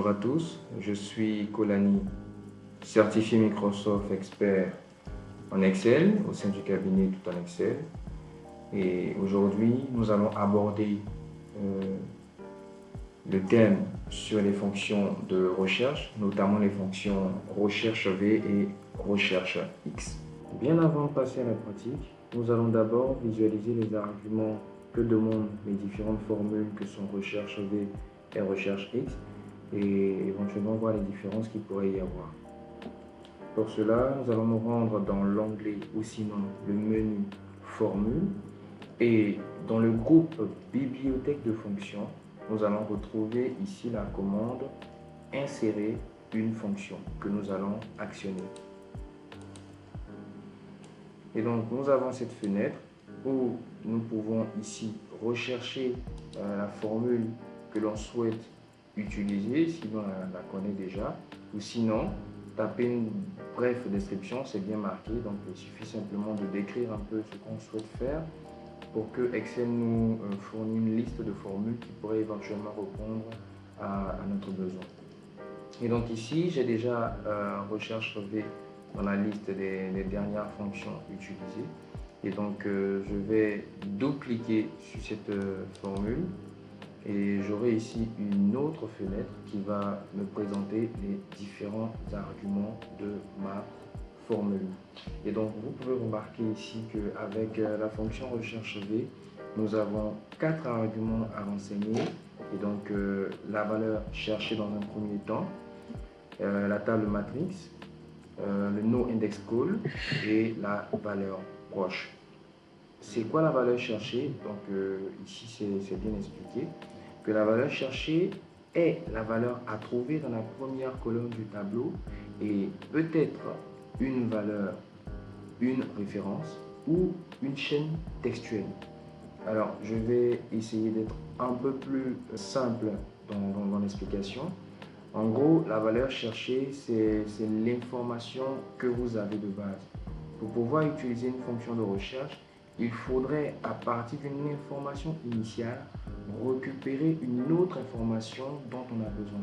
Bonjour à tous, je suis Kolani, certifié Microsoft expert en Excel au sein du cabinet Tout en Excel. Et aujourd'hui, nous allons aborder le thème sur les fonctions de recherche, notamment les fonctions recherche V et recherche X. Bien avant de passer à la pratique, nous allons d'abord visualiser les arguments que demandent les différentes formules que sont recherche V et recherche X et éventuellement voir les différences qu'il pourrait y avoir. Pour cela, nous allons nous rendre dans l'onglet ou sinon le menu Formule et dans le groupe Bibliothèque de fonctions, nous allons retrouver ici la commande Insérer une fonction que nous allons actionner. Et donc nous avons cette fenêtre où nous pouvons ici rechercher la formule que l'on souhaite utiliser, si l'on la connaît déjà, ou sinon taper une brève description, c'est bien marqué, donc il suffit simplement de décrire un peu ce qu'on souhaite faire pour que Excel nous fournisse une liste de formules qui pourraient éventuellement répondre à notre besoin. Et donc ici, j'ai déjà recherche V dans la liste des dernières fonctions utilisées. Et donc, je vais double-cliquer sur cette formule et j'aurai ici une autre fenêtre qui va me présenter les différents arguments de ma formule. Et donc, vous pouvez remarquer ici qu'avec la fonction recherche V, nous avons 4 arguments à renseigner. Et donc, la valeur cherchée dans un premier temps, la table matrix, le noIndexCall et la valeur proche. C'est quoi la valeur cherchée? Donc ici c'est bien expliqué que la valeur cherchée est la valeur à trouver dans la première colonne du tableau et peut-être une valeur, une référence ou une chaîne textuelle. Alors je vais essayer d'être un peu plus simple dans l'explication. En gros, la valeur cherchée, c'est l'information que vous avez de base. Pour pouvoir utiliser une fonction de recherche, il faudrait, à partir d'une information initiale, récupérer une autre information dont on a besoin.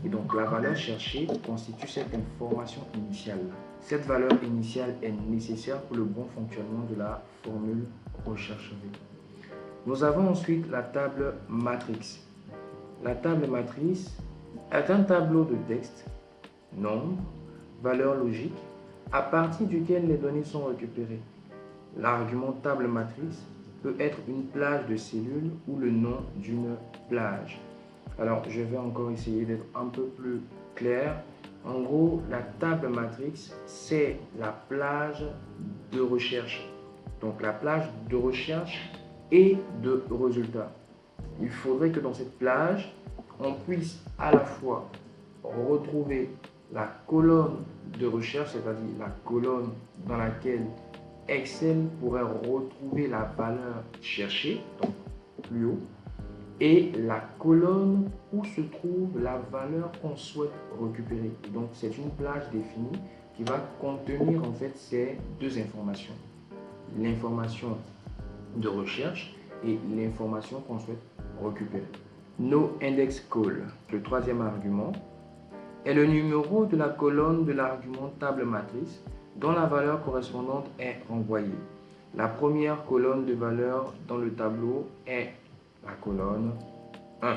Et donc, la valeur cherchée constitue cette information initiale. Cette valeur initiale est nécessaire pour le bon fonctionnement de la formule recherche V. Nous avons ensuite la table matrice. La table matrice est un tableau de texte, nombre, valeur logique, à partir duquel les données sont récupérées. L'argument table matrice peut être une plage de cellules ou le nom d'une plage. Alors, je vais encore essayer d'être un peu plus clair. En gros, la table matrice, c'est la plage de recherche. Donc, la plage de recherche et de résultats. Il faudrait que dans cette plage, on puisse à la fois retrouver la colonne de recherche, c'est-à-dire la colonne dans laquelle Excel pourrait retrouver la valeur cherchée, donc plus haut, et la colonne où se trouve la valeur qu'on souhaite récupérer. Et donc c'est une plage définie qui va contenir en fait ces deux informations. L'information de recherche et l'information qu'on souhaite récupérer. NoIndexCall, le troisième argument, est le numéro de la colonne de l'argument table matrice dont la valeur correspondante est renvoyée. La première colonne de valeur dans le tableau est la colonne 1.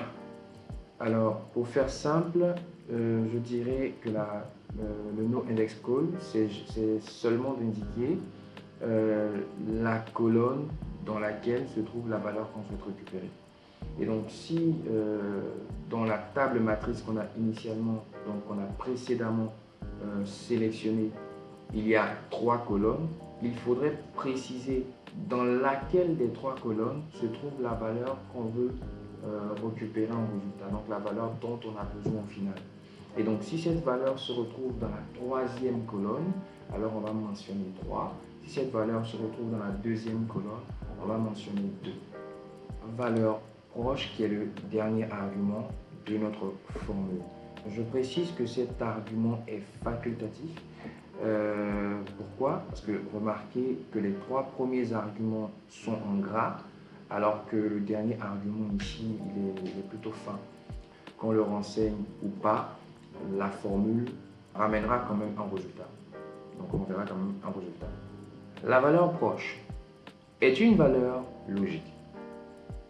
Alors, pour faire simple, je dirais que le NoIndexCall, c'est seulement d'indiquer la colonne dans laquelle se trouve la valeur qu'on souhaite récupérer. Et donc si dans la table matrice qu'on a initialement, donc qu'on a précédemment sélectionné, il y a 3 colonnes, il faudrait préciser dans laquelle des 3 colonnes se trouve la valeur qu'on veut récupérer en résultat, donc la valeur dont on a besoin au final. Et donc si cette valeur se retrouve dans la 3e colonne, alors on va mentionner 3. Si cette valeur se retrouve dans la 2e colonne, on va mentionner 2. Valeur proche qui est le dernier argument de notre formule. Je précise que cet argument est facultatif. Pourquoi? Parce que remarquez que les 3 premiers arguments sont en gras alors que le dernier argument ici il est plutôt fin. qu'on le renseigne ou pas, la formule ramènera quand même un résultat. Donc on verra quand même un résultat. La valeur proche est une valeur logique.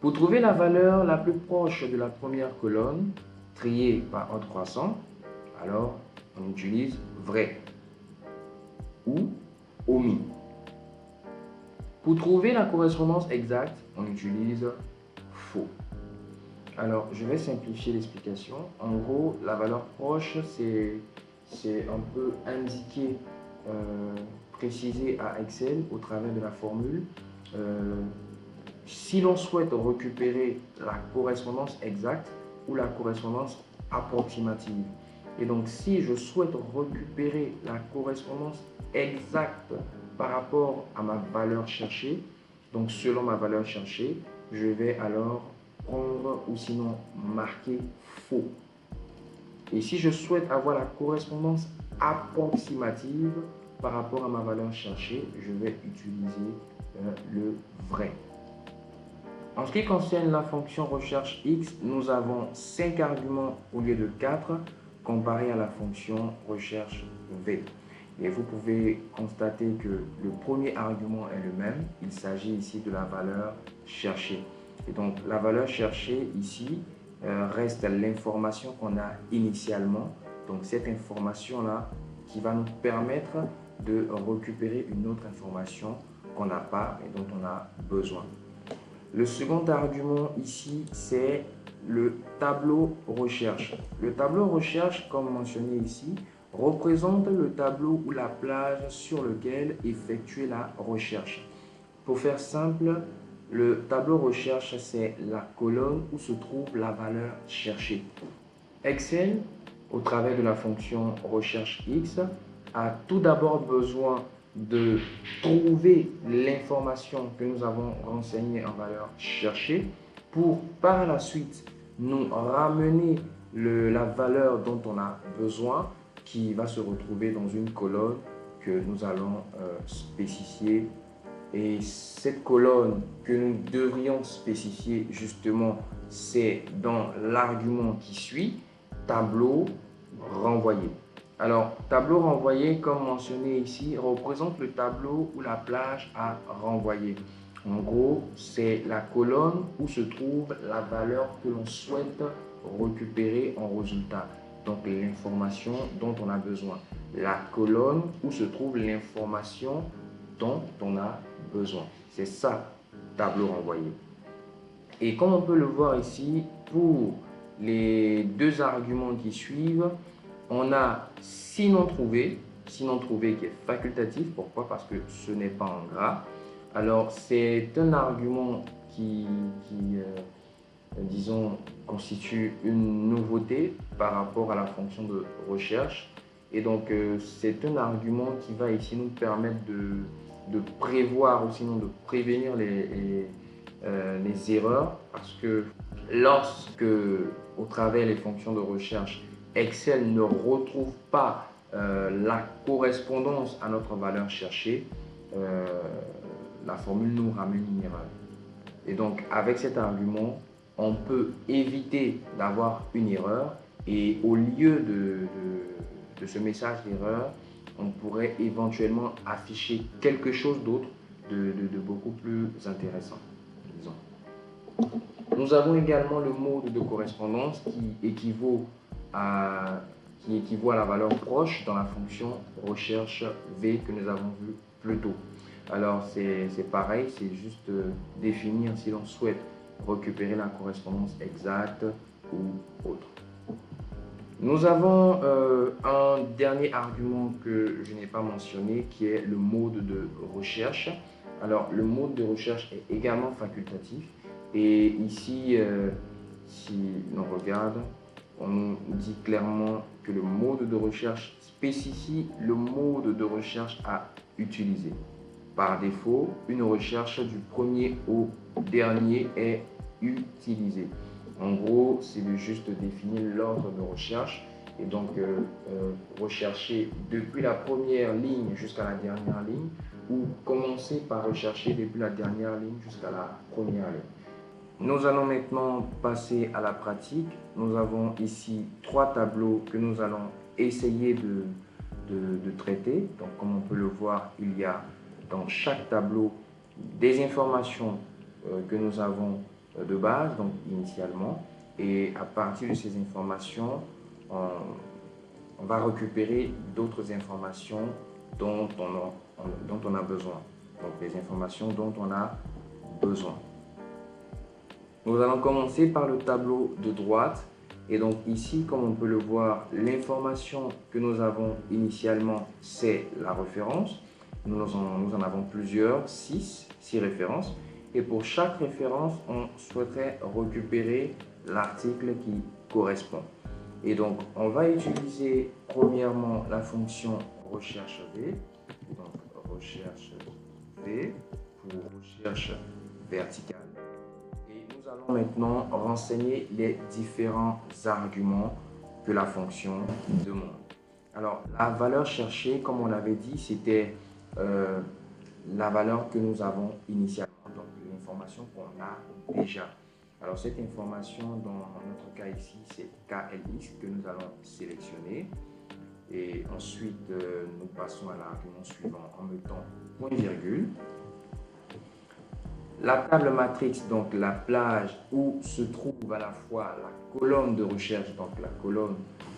Pour trouver la valeur la plus proche de la première colonne, triée par ordre croissant, alors on utilise vrai ou omis. Pour trouver la correspondance exacte, on utilise faux. Alors, je vais simplifier l'explication. En gros, la valeur proche, c'est un peu indiqué, précisé à Excel au travers de la formule. Si l'on souhaite récupérer la correspondance exacte ou la correspondance approximative. Et donc, si je souhaite récupérer la correspondance exacte par rapport à ma valeur cherchée, donc selon ma valeur cherchée, je vais alors prendre ou sinon marquer faux. Et si je souhaite avoir la correspondance approximative par rapport à ma valeur cherchée, je vais utiliser le vrai. En ce qui concerne la fonction recherche x, nous avons 5 arguments au lieu de 4 comparé à la fonction recherche v. Et vous pouvez constater que le premier argument est le même. Il s'agit ici de la valeur cherchée. Et donc la valeur cherchée ici reste l'information qu'on a initialement. Donc cette information-là qui va nous permettre de récupérer une autre information qu'on n'a pas et dont on a besoin. Le second argument ici, c'est le tableau recherche. Le tableau recherche, comme mentionné ici, représente le tableau ou la plage sur lequel effectuer la recherche. Pour faire simple, le tableau recherche, c'est la colonne où se trouve la valeur cherchée. Excel, au travers de la fonction recherche x, a tout d'abord besoin de trouver l'information que nous avons renseignée en valeur cherchée pour par la suite nous ramener la valeur dont on a besoin qui va se retrouver dans une colonne que nous allons spécifier. Et cette colonne que nous devrions spécifier justement, c'est dans l'argument qui suit, tableau renvoyé. Alors, tableau renvoyé, comme mentionné ici, représente le tableau ou la plage à renvoyer. En gros, c'est la colonne où se trouve la valeur que l'on souhaite récupérer en résultat. Donc, l'information dont on a besoin. La colonne où se trouve l'information dont on a besoin. C'est ça, tableau renvoyé. Et comme on peut le voir ici, pour les deux arguments qui suivent, on a sinon trouvé qui est facultatif. Pourquoi? Parce que ce n'est pas en gras. Alors, c'est un argument qui disons, constitue une nouveauté par rapport à la fonction de recherche. Et donc, c'est un argument qui va ici nous permettre de prévoir ou sinon de prévenir les erreurs, parce que lorsque, au travers des fonctions de recherche, Excel ne retrouve pas la correspondance à notre valeur cherchée, la formule nous ramène une erreur. Et donc, avec cet argument, on peut éviter d'avoir une erreur et au lieu de ce message d'erreur, on pourrait éventuellement afficher quelque chose d'autre de beaucoup plus intéressant, disons. Nous avons également le mode de correspondance qui équivaut à la valeur proche dans la fonction recherche V que nous avons vu plus tôt. Alors c'est pareil, c'est juste définir si l'on souhaite récupérer la correspondance exacte ou autre. Nous avons un dernier argument que je n'ai pas mentionné qui est le mode de recherche. Alors le mode de recherche est également facultatif et ici si l'on regarde, on nous dit clairement que le mode de recherche spécifie le mode de recherche à utiliser. Par défaut, une recherche du premier au dernier est utilisée. En gros, c'est de juste définir l'ordre de recherche et donc rechercher depuis la première ligne jusqu'à la dernière ligne ou commencer par rechercher depuis la dernière ligne jusqu'à la première ligne. Nous allons maintenant passer à la pratique. Nous avons ici 3 tableaux que nous allons essayer de traiter. Donc, comme on peut le voir, il y a dans chaque tableau des informations que nous avons de base, donc initialement. Et à partir de ces informations, on va récupérer d'autres informations dont on a besoin. Donc, les informations dont on a besoin. Nous allons commencer par le tableau de droite. Et donc ici, comme on peut le voir, l'information que nous avons initialement, c'est la référence. Nous en avons plusieurs, 6 références. Et pour chaque référence, on souhaiterait récupérer l'article qui correspond. Et donc, on va utiliser premièrement la fonction recherche V. Donc, recherche V pour recherche verticale. Nous allons maintenant renseigner les différents arguments que la fonction demande. Alors, la valeur cherchée, comme on l'avait dit, c'était la valeur que nous avons initialement, donc l'information qu'on a déjà. Alors, cette information, dans notre cas ici, c'est KLX que nous allons sélectionner. Et ensuite, nous passons à l'argument suivant en mettant point virgule. La table matrix, donc la plage où se trouve à la fois la colonne de recherche, donc la colonne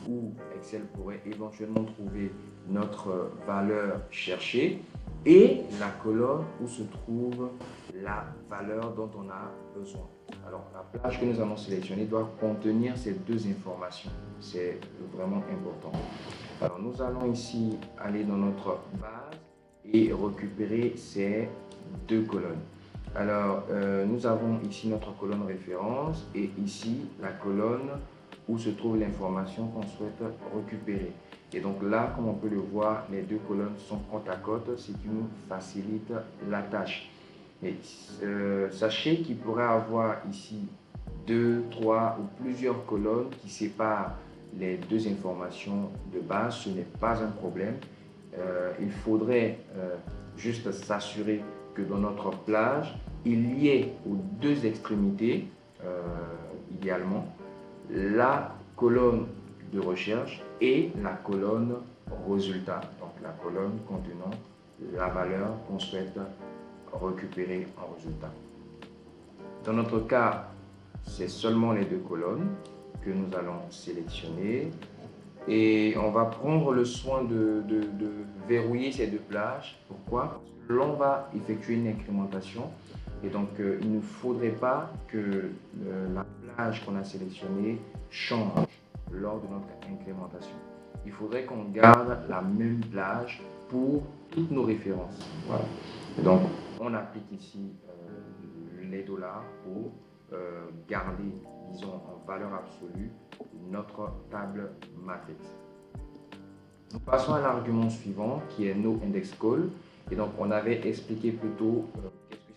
où Excel pourrait éventuellement trouver notre valeur cherchée, et la colonne où se trouve la valeur dont on a besoin. Alors, la plage que nous allons sélectionner doit contenir ces deux informations. C'est vraiment important. Alors, nous allons ici aller dans notre base et récupérer ces deux colonnes. Alors, nous avons ici notre colonne référence et ici la colonne où se trouve l'information qu'on souhaite récupérer. Et donc là, comme on peut le voir, les deux colonnes sont côte à côte, ce qui nous facilite la tâche. Et sachez qu'il pourrait y avoir ici 2, 3 ou plusieurs colonnes qui séparent les deux informations de base. Ce n'est pas un problème. Il faudrait juste s'assurer que dans notre plage, il y ait aux deux extrémités, idéalement, la colonne de recherche et la colonne résultat. Donc la colonne contenant la valeur qu'on souhaite récupérer en résultat. Dans notre cas, c'est seulement les deux colonnes que nous allons sélectionner. Et on va prendre le soin de verrouiller ces deux plages. Pourquoi? Parce que l'on va effectuer une incrémentation et donc il ne faudrait pas que la plage qu'on a sélectionnée change lors de notre incrémentation. Il faudrait qu'on garde la même plage pour toutes nos références. Voilà. Et donc on applique ici les dollars pour garder, disons, en valeur absolue notre table matrix. Nous passons à l'argument suivant qui est noIndexCall. Et donc on avait expliqué plus tôt qu'est-ce que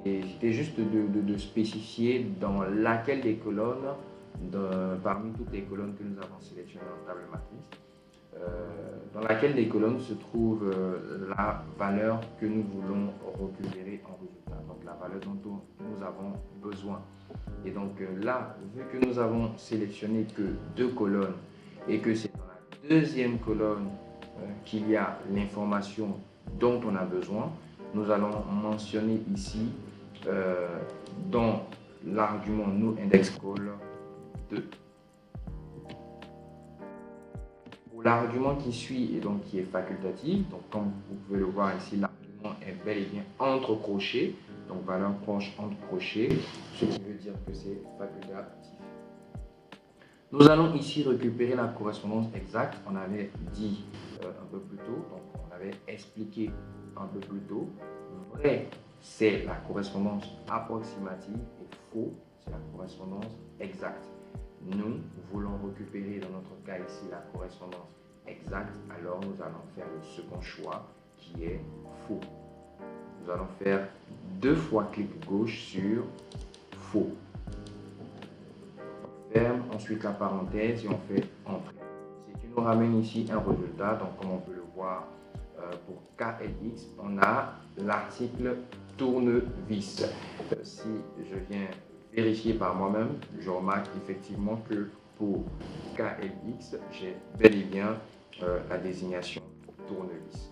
c'était. C'était juste de spécifier dans laquelle des colonnes, parmi toutes les colonnes que nous avons sélectionnées en table matrice, dans laquelle des colonnes se trouve la valeur que nous voulons récupérer en résultat, donc la valeur dont nous avons besoin. Et donc là, vu que nous avons sélectionné que deux colonnes et que c'est dans la deuxième colonne qu'il y a l'information dont on a besoin, nous allons mentionner ici dans l'argument noIndexCall 2. L'argument qui suit et donc qui est facultatif, donc comme vous pouvez le voir ici, l'argument est bel et bien entre crochets, donc valeur proche entre crochets, ce qui veut dire que c'est facultatif. Nous allons ici récupérer la correspondance exacte. On avait dit un peu plus tôt, donc on avait expliqué un peu plus tôt. Vrai, c'est la correspondance approximative et faux, c'est la correspondance exacte. Nous voulons récupérer dans notre cas ici la correspondance exacte, alors nous allons faire le second choix qui est faux. Nous allons faire 2 fois clic gauche sur faux. On ferme ensuite la parenthèse et on fait entrée. Ce qui nous ramène ici un résultat. Donc comme on peut le voir pour KLX, on a l'article tournevis. Si je viens vérifier par moi-même, je remarque effectivement que pour KLX, j'ai bel et bien la désignation tournevis.